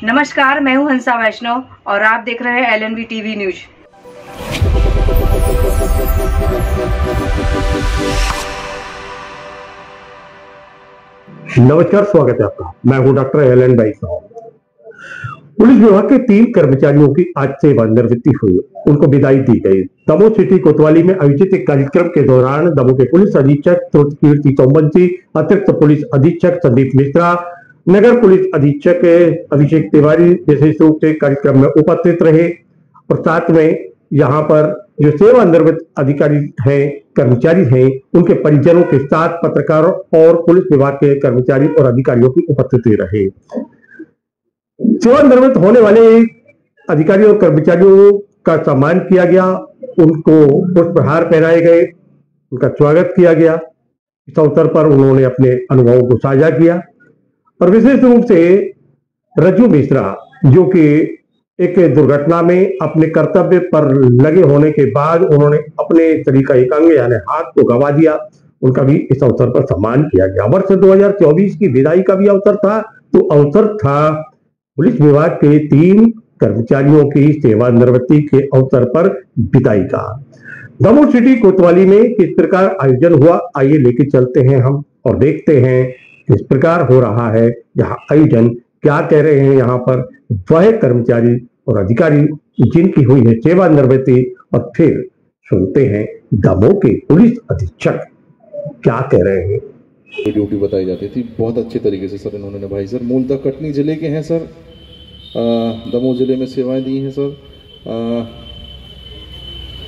नमस्कार, मैं हूं हंसा वैष्णव और आप देख रहे हैं LNV टीवी न्यूज। नमस्कार, स्वागत है आपका। मैं हूं डॉक्टर एलन वैष्णव। पुलिस विभाग के 3 कर्मचारियों की आज सेवानिवृत्ति हुई, उनको विदाई दी गई। दमोह सिटी कोतवाली में आयोजित एक कार्यक्रम के दौरान दमोह के पुलिस अधीक्षक कीर्ति तोमवंशी, अतिरिक्त पुलिस अधीक्षक संदीप मिश्रा, नगर पुलिस अधीक्षक अभिषेक तिवारी विशेष रूप से कार्यक्रम में उपस्थित रहे और साथ में यहाँ पर जो सेवानिवृत्त अधिकारी हैं, कर्मचारी हैं, उनके परिजनों के साथ पत्रकारों और पुलिस विभाग के कर्मचारी और अधिकारियों की उपस्थिति रहे। सेवानिवृत्त होने वाले अधिकारियों और कर्मचारियों का सम्मान किया गया, उनको पुष्पहार पहनाए गए, उनका स्वागत किया गया। इस अवसर पर उन्होंने अपने अनुभवों को साझा किया और विशेष रूप से रज्जू मिश्रा, जो कि एक दुर्घटना में अपने कर्तव्य पर लगे होने के बाद उन्होंने अपने शरीर का एक अंग यानी हाथ को गंवा दिया, उनका भी इस अवसर पर सम्मान किया गया। वर्ष 2024 की विदाई का भी अवसर था, तो अवसर था पुलिस विभाग के 3 कर्मचारियों की सेवानिवृत्ति के अवसर पर विदाई का। दमोह सिटी कोतवाली में किस प्रकार आयोजन हुआ, आइए लेके चलते हैं हम और देखते हैं किस प्रकार हो रहा है यहाँ आयोजन, क्या कह रहे हैं यहाँ पर वह कर्मचारी और अधिकारी जिनकी हुई है सेवानिवृत्ति, और फिर सुनते हैं दमोह के पुलिस अधीक्षक क्या कह रहे हैं। ड्यूटी बताई जाती थी, बहुत अच्छे तरीके से सर इन्होंने निभाई। सर मूलतः कटनी जिले के हैं सर, दमोह जिले में सेवाएं दी हैं सर।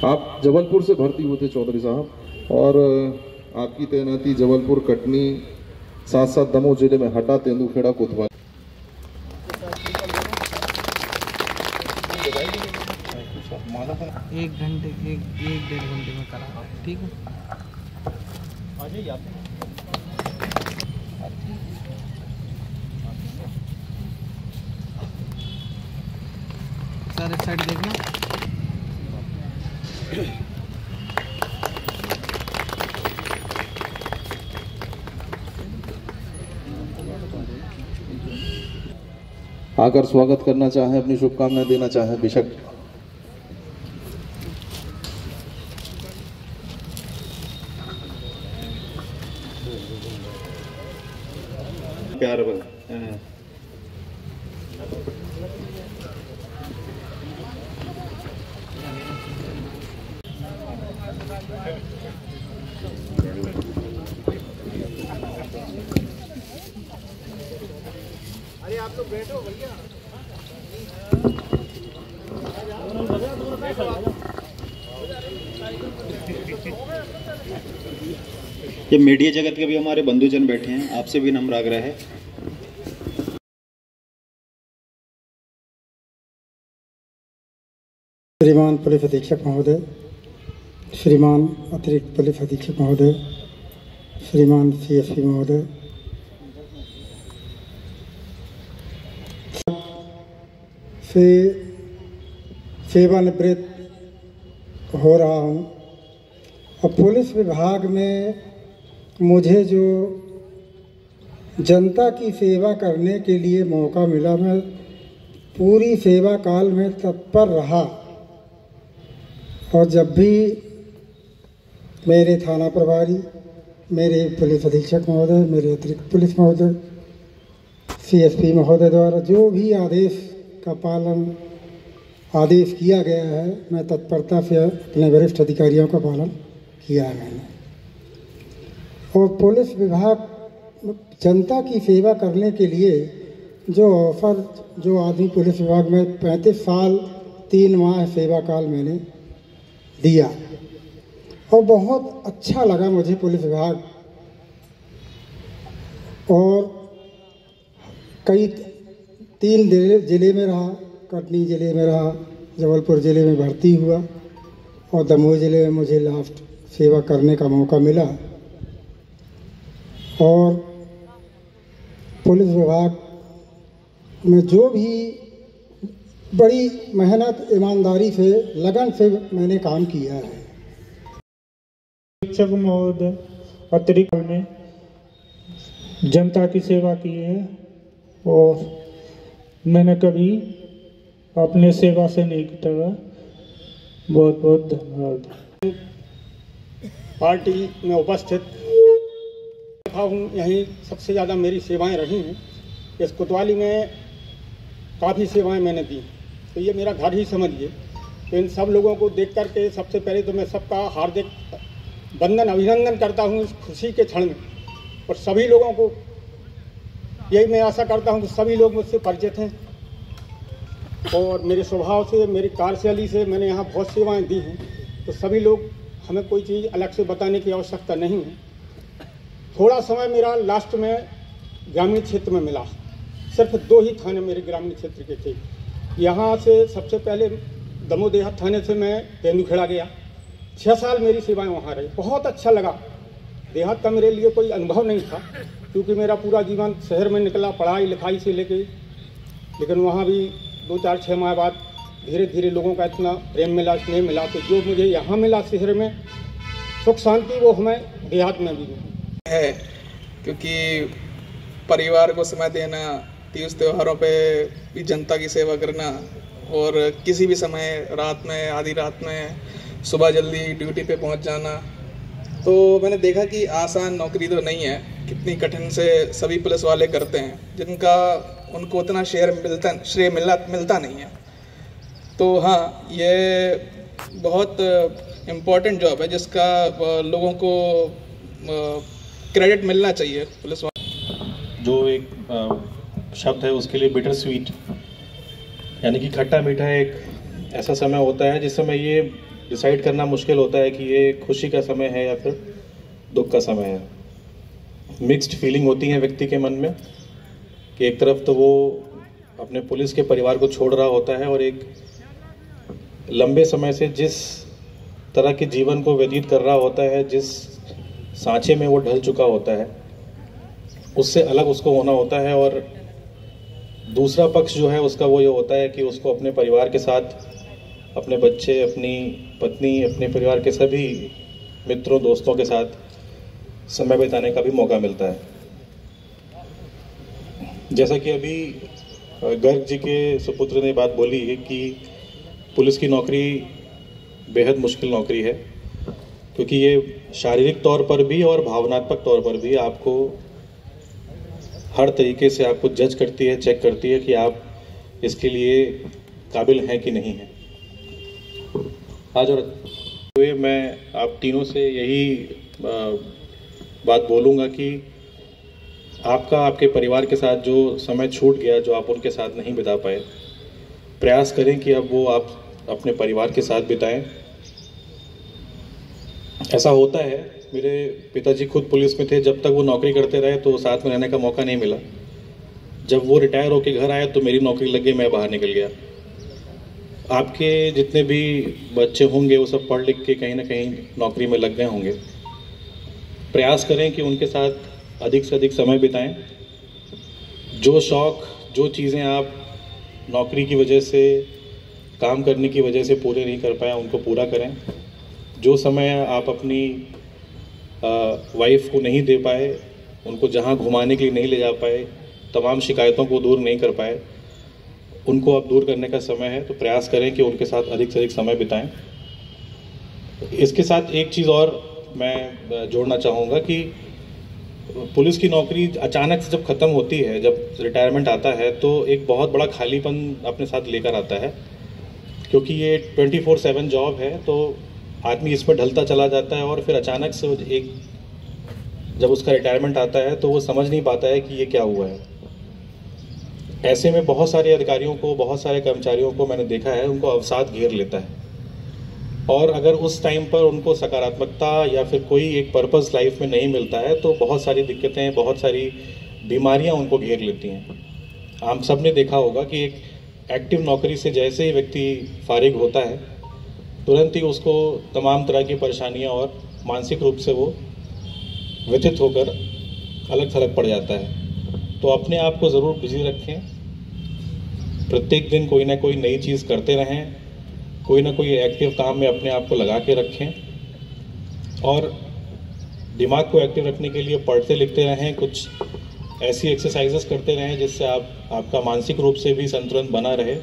आप जबलपुर से भर्ती हुए थे चौधरी साहब, और आपकी तैनाती जबलपुर, कटनी, साथ साथ दमोह जिले में हटा, तेंदुखेड़ा, कोतवाली। 1 घंटे 1-1.5 घंटे में करा, ठीक है? आ जाइए आप। सर एक साइड देखना। आकर स्वागत करना चाहे, अपनी शुभकामनाएं देना चाहे, बेशक। प्यार बल अरे आप लोग बैठो भैया। ये मीडिया जगत के भी हमारे बंधुजन बैठे हैं, आपसे भी नम्र आग्रह है। श्रीमान पुलिस अधीक्षक महोदय, श्रीमान अतिरिक्त पुलिस अधीक्षक महोदय, श्रीमान CSP महोदय, से सेवानिवृत्त हो रहा हूँ और पुलिस विभाग में मुझे जो जनता की सेवा करने के लिए मौका मिला, मैं पूरी सेवा काल में तत्पर रहा। और जब भी मेरे थाना प्रभारी, मेरे पुलिस अधीक्षक महोदय, मेरे अतिरिक्त पुलिस महोदय, CSP महोदय द्वारा जो भी आदेश किया गया है, मैं तत्परता से अपने वरिष्ठ अधिकारियों का पालन किया है मैंने। और पुलिस विभाग जनता की सेवा करने के लिए जो अवसर, जो आदमी पुलिस विभाग में 35 साल 3 माह सेवा काल मैंने दिया, और बहुत अच्छा लगा मुझे पुलिस विभाग। और कई 3 जिले में रहा, कटनी जिले में रहा, जबलपुर जिले में भर्ती हुआ और दमोह जिले में मुझे लास्ट सेवा करने का मौका मिला। और पुलिस विभाग में जो भी बड़ी मेहनत, ईमानदारी से, लगन से मैंने काम किया है। शिक्षक महोदय अतिरिक्त में जनता की सेवा की है और मैंने कभी अपने सेवा से नहीं डरा। बहुत बहुत धन्यवाद। पार्टी में उपस्थित हूँ, यहीं सबसे ज़्यादा मेरी सेवाएं रही हैं। इस कोतवाली में काफ़ी सेवाएं मैंने दी, तो ये मेरा घर ही समझिए। तो इन सब लोगों को देख करके सबसे पहले तो मैं सबका हार्दिक वंदन अभिनंदन करता हूँ इस खुशी के क्षण में। और सभी लोगों को यही मैं आशा करता हूँ कि सभी लोग मुझसे परिचित हैं और मेरे स्वभाव से, मेरी कार्यशैली से मैंने यहाँ बहुत सेवाएं दी हैं। तो सभी लोग, हमें कोई चीज़ अलग से बताने की आवश्यकता नहीं है। थोड़ा समय मेरा लास्ट में ग्रामीण क्षेत्र में मिला, सिर्फ 2 ही थाने मेरे ग्रामीण क्षेत्र के थे। यहाँ से सबसे पहले दमोह देहात थाने से मैं तेंदुखेड़ा गया, 6 साल मेरी सेवाएं वहाँ रही। बहुत अच्छा लगा। देहात का मेरे लिए कोई अनुभव नहीं था, क्योंकि मेरा पूरा जीवन शहर में निकला, पढ़ाई लिखाई से लेके। लेकिन वहाँ भी 2-4-6 माह बाद धीरे धीरे लोगों का इतना प्रेम मिला, स्नेह मिला, तो जो मुझे यहाँ मिला शहर में सुख शांति, वो हमें देहात में भी है। क्योंकि परिवार को समय देना, तीज त्योहारों पे भी जनता की सेवा करना, और किसी भी समय रात में, आधी रात में, सुबह जल्दी ड्यूटी पे पहुंच जाना, तो मैंने देखा कि आसान नौकरी तो नहीं है। कितनी कठिन से सभी पुलिस वाले करते हैं, जिनका उनको उतना श्रेय मिलता नहीं है। तो हाँ, ये बहुत इम्पोर्टेंट जॉब है, जिसका लोगों को क्रेडिट मिलना चाहिए पुलिस वाले। जो एक शब्द है उसके लिए बिटर स्वीट, यानी कि खट्टा मीठा एक ऐसा समय होता है जिस समय ये डिसाइड करना मुश्किल होता है कि ये खुशी का समय है या फिर दुख का समय है। मिक्स्ड फीलिंग होती है व्यक्ति के मन में कि एक तरफ तो वो अपने पुलिस के परिवार को छोड़ रहा होता है, और एक लंबे समय से जिस तरह के जीवन को व्यतीत कर रहा होता है, जिस सांचे में वो ढल चुका होता है, उससे अलग उसको होना होता है। और दूसरा पक्ष जो है उसका वो ये होता है कि उसको अपने परिवार के साथ, अपने बच्चे, अपनी पत्नी, अपने परिवार के सभी मित्रों, दोस्तों के साथ समय बिताने का भी मौका मिलता है। जैसा कि अभी गर्ग जी के सुपुत्र ने बात बोली है कि पुलिस की नौकरी बेहद मुश्किल नौकरी है, क्योंकि ये शारीरिक तौर पर भी और भावनात्मक तौर पर भी आपको हर तरीके से आपको जज करती है, चेक करती है कि आप इसके लिए काबिल हैं कि नहीं हैं। आज और मैं आप तीनों से यही बात बोलूँगा कि आपका, आपके परिवार के साथ जो समय छूट गया, जो आप उनके साथ नहीं बिता पाए, प्रयास करें कि अब वो आप अपने परिवार के साथ बिताएं। ऐसा होता है, मेरे पिताजी खुद पुलिस में थे, जब तक वो नौकरी करते रहे तो साथ में रहने का मौका नहीं मिला। जब वो रिटायर होके घर आए तो मेरी नौकरी लग गई, मैं बाहर निकल गया। आपके जितने भी बच्चे होंगे वो सब पढ़ लिख के कहीं ना कहीं नौकरी में लग गए होंगे। प्रयास करें कि उनके साथ अधिक से अधिक समय बिताएं। जो शौक़, जो चीज़ें आप नौकरी की वजह से, काम करने की वजह से पूरे नहीं कर पाए, उनको पूरा करें। जो समय आप अपनी वाइफ को नहीं दे पाए, उनको जहां घुमाने के लिए नहीं ले जा पाए, तमाम शिकायतों को दूर नहीं कर पाए, उनको अब दूर करने का समय है। तो प्रयास करें कि उनके साथ अधिक से अधिक समय बिताएं। इसके साथ एक चीज़ और मैं जोड़ना चाहूँगा कि पुलिस की नौकरी अचानक से जब ख़त्म होती है, जब रिटायरमेंट आता है, तो एक बहुत बड़ा खालीपन अपने साथ लेकर आता है, क्योंकि ये 24/7 जॉब है। तो आदमी इसमें ढलता चला जाता है, और फिर अचानक से एक जब उसका रिटायरमेंट आता है तो वो समझ नहीं पाता है कि ये क्या हुआ है। ऐसे में बहुत सारे अधिकारियों को, बहुत सारे कर्मचारियों को मैंने देखा है, उनको अवसाद घेर लेता है, और अगर उस टाइम पर उनको सकारात्मकता या फिर कोई एक पर्पस लाइफ में नहीं मिलता है तो बहुत सारी दिक्कतें, बहुत सारी बीमारियां उनको घेर लेती हैं। हम सब ने देखा होगा कि एक एक्टिव नौकरी से जैसे ही व्यक्ति फारिग होता है, तुरंत ही उसको तमाम तरह की परेशानियां और मानसिक रूप से वो व्यथित होकर अलग थलग पड़ जाता है। तो अपने आप को ज़रूर बिजी रखें, प्रत्येक दिन कोई ना कोई नई चीज़ करते रहें, कोई ना कोई एक्टिव काम में अपने आप को लगा के रखें, और दिमाग को एक्टिव रखने के लिए पढ़ते लिखते रहें, कुछ ऐसी एक्सरसाइजेस करते रहें जिससे आपका मानसिक रूप से भी संतुलन बना रहे,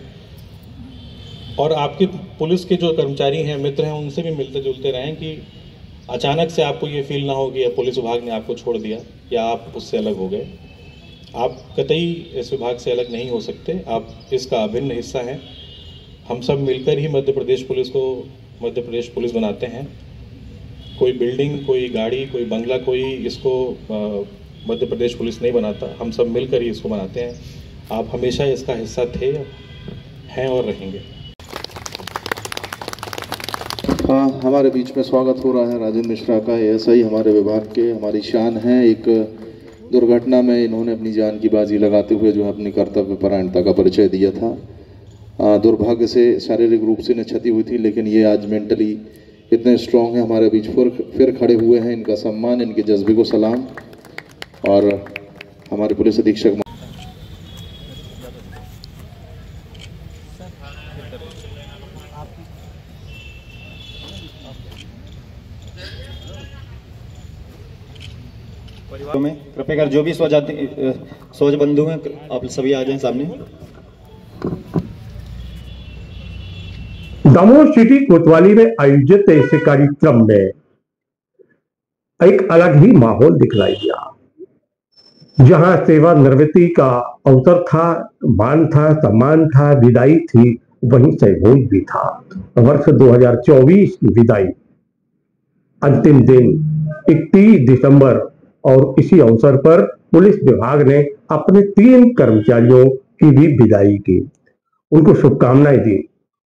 और आपके पुलिस के जो कर्मचारी हैं, मित्र हैं, उनसे भी मिलते जुलते रहें कि अचानक से आपको ये फील ना हो कि पुलिस विभाग ने आपको छोड़ दिया या आप उससे अलग हो गए। आप कतई इस विभाग से अलग नहीं हो सकते, आप इसका अभिन्न हिस्सा हैं। हम सब मिलकर ही मध्य प्रदेश पुलिस को मध्य प्रदेश पुलिस बनाते हैं। कोई बिल्डिंग, कोई गाड़ी, कोई बंगला, कोई इसको मध्य प्रदेश पुलिस नहीं बनाता, हम सब मिलकर ही इसको बनाते हैं। आप हमेशा इसका हिस्सा थे, हैं और रहेंगे। हाँ, हमारे बीच में स्वागत हो रहा है राजेंद्र मिश्रा का। एएसआई हमारे विभाग के, हमारी शान है। एक दुर्घटना में इन्होंने अपनी जान की बाजी लगाते हुए जो है अपनी कर्तव्य परायणता का परिचय दिया था। दुर्भाग्य से शारीरिक रूप से इन्हें क्षति हुई थी, लेकिन ये आज मेंटली इतने स्ट्रांग हैं, हमारे बीच फिर खड़े हुए हैं। इनका सम्मान, इनके जज्बे को सलाम। और हमारे पुलिस अधीक्षक में कृपया कर जो भी सोच बंधु हैं, आप सभी आ जाएं सामने। दमोह सिटी कोतवाली में आयोजित इस कार्यक्रम में एक अलग ही माहौल दिखलाई दिया, जहां सेवानिवृत्ति का अवसर था, मान था, सम्मान था, विदाई थी, वहीं सहयोग भी था। वर्ष 2024 की विदाई अंतिम दिन 31 दिसंबर, और इसी अवसर पर पुलिस विभाग ने अपने 3 कर्मचारियों की भी विदाई की, उनको शुभकामनाएं दी।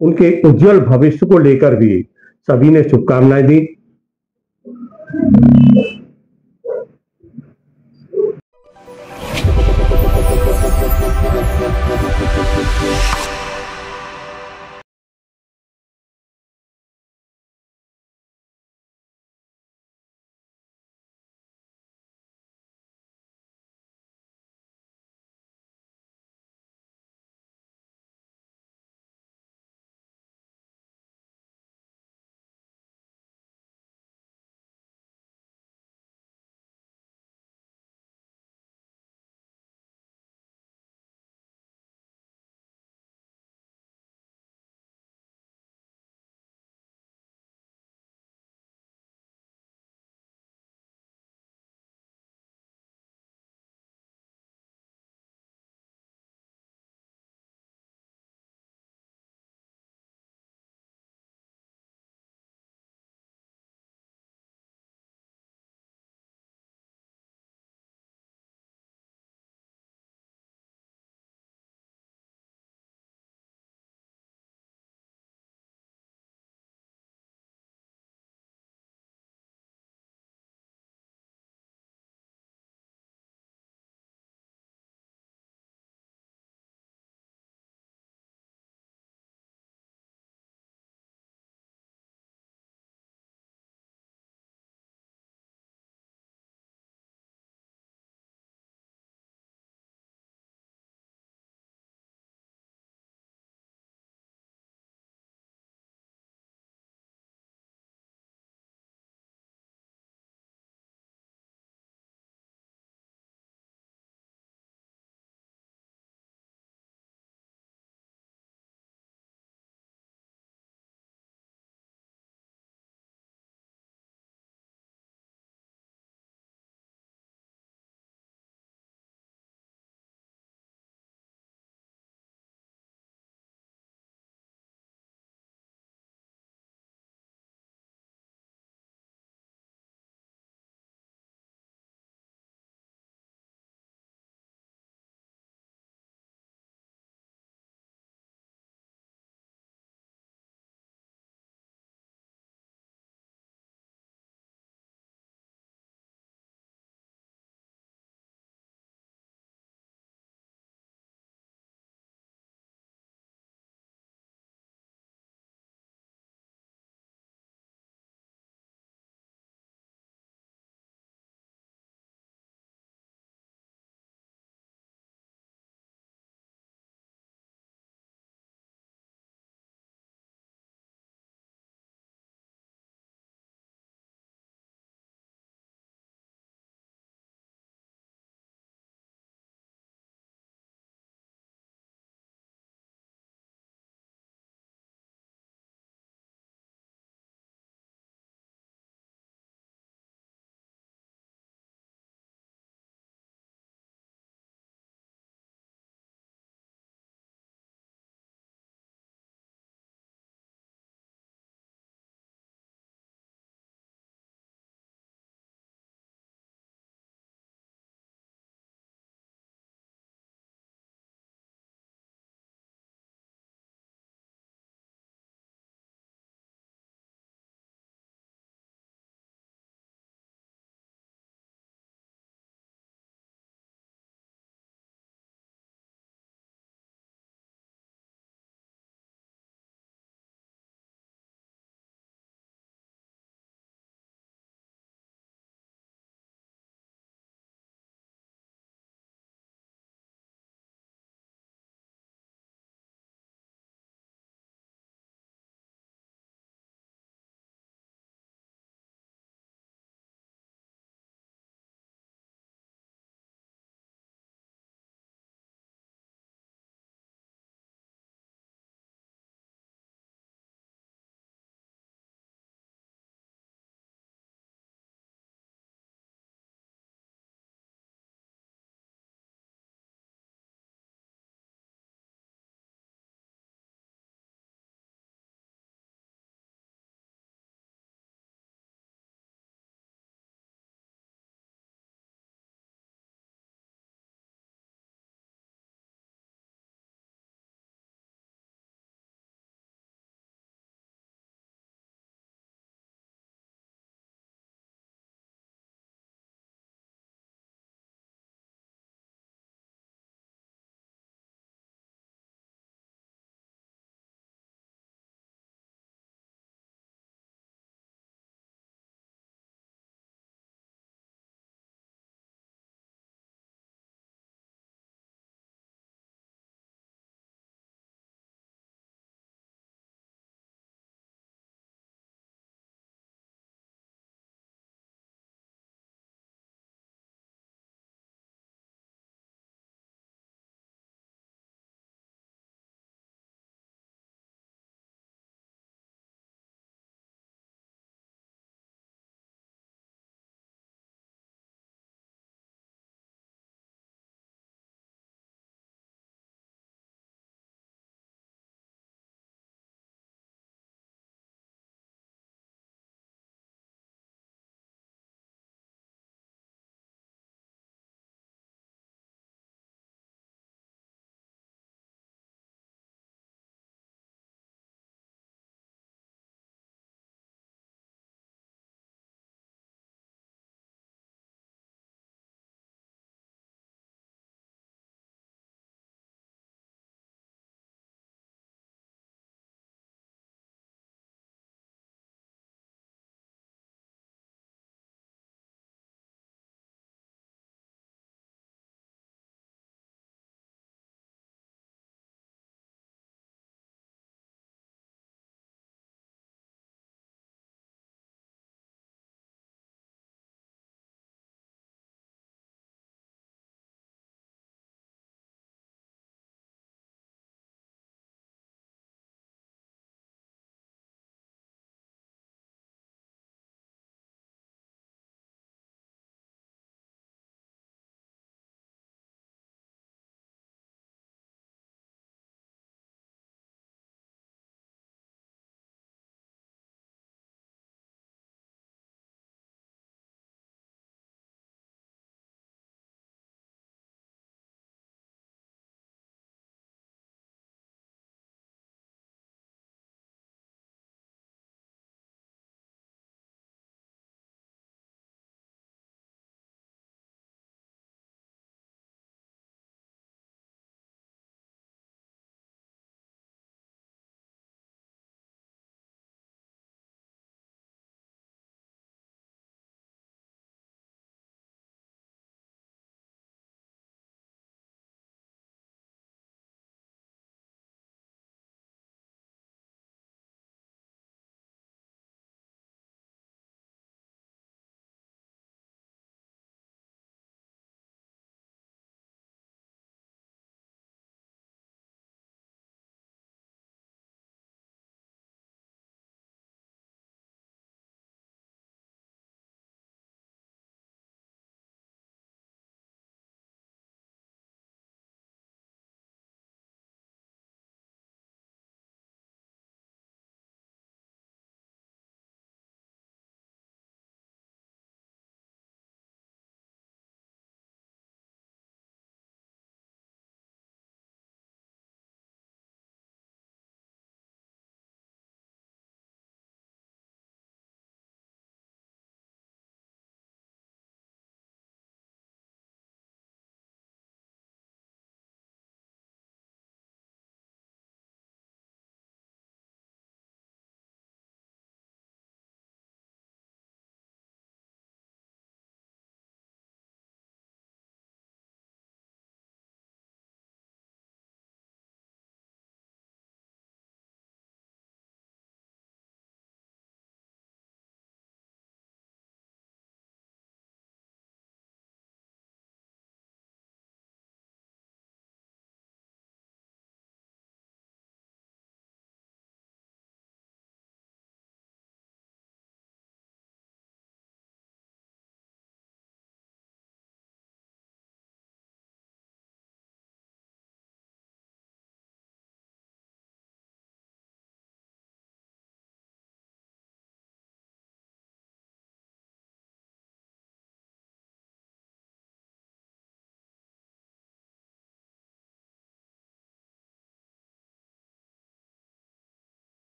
उनके उज्जवल भविष्य को लेकर भी सभी ने शुभकामनाएं दी।